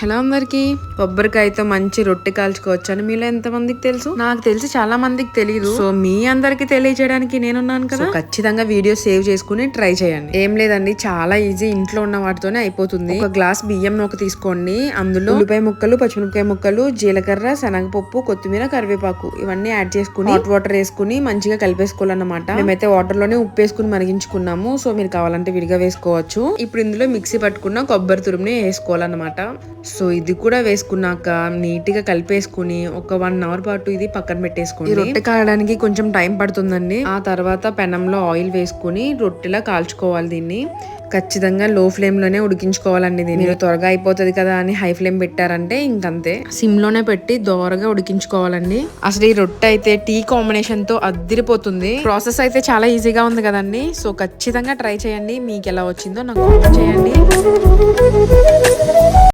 Hello అందరికి, కొబ్బరికాయతో మంచి రొట్టె కాల్చుకోవచ్చు అని మీలో ఎంత మందికి తెలుసు? నాకు తెలిసి చాలా మందికి తెలియదు. సో మీ అందరికి తెలియజేయడానికి నేనున్నాను కదా. ఖచ్చితంగా వీడియో సేవ్ చేసుకుని ట్రై చేయండి. ఏం లేదండి, చాలా ఈజీ, ఇంట్లో ఉన్న వాటితోనే అయిపోతుంది. ఒక గ్లాస్ బియ్యం నూక తీసుకోండి, అందులో ఉల్లిపాయ ముక్కలు, పచ్చిమిరపకాయ ముక్కలు, జీలకర్ర, శనగపప్పు, కొత్తిమీర, కరివేపాకు ఇవన్నీ యాడ్ చేసుకుని హాట్ వాటర్ వేసుకుని మంచిగా కలిపేసుకోవాలన్నమాట. మేమైతే వాటర్ లోనే ఉప్పు వేసుకుని మరిగించుకున్నాము. సో మీరు కావాలంటే విడిగా వేసుకోవచ్చు. ఇప్పుడు ఇందులో మిక్సీ పట్టుకున్న కొబ్బరి తురుముని వేసుకోవాలన్నమాట. సో ఇది కూడా వేసుకున్నాక నీట్ గా కలిపేసుకుని ఒక 1 అవర్ పాటు ఇది పక్కన పెట్టేసుకోండి. రొట్టె కాయడానికి కొంచెం టైం పడుతుందండి. ఆ తర్వాత పెనంలో ఆయిల్ వేసుకుని రొట్టెలా కాల్చుకోవాలి. దీన్ని ఖచ్చితంగా లో ఫ్లేమ్ లోనే ఉడికించుకోవాలండి. దీన్ని మీరు త్వరగా అయిపోతుంది కదా అని హై ఫ్లేమ్ పెట్టారంటే ఇంకంతే. సిమ్ లోనే పెట్టి దోరగా ఉడికించుకోవాలండి. అసలు ఈ రొట్టె అయితే టీ కాంబినేషన్ తో అద్దిరిపోతుంది. ప్రాసెస్ అయితే చాలా ఈజీగా ఉంది కదండి. సో ఖచ్చితంగా ట్రై చేయండి. మీకు ఎలా వచ్చిందో నాకు కామెంట్ చేయండి.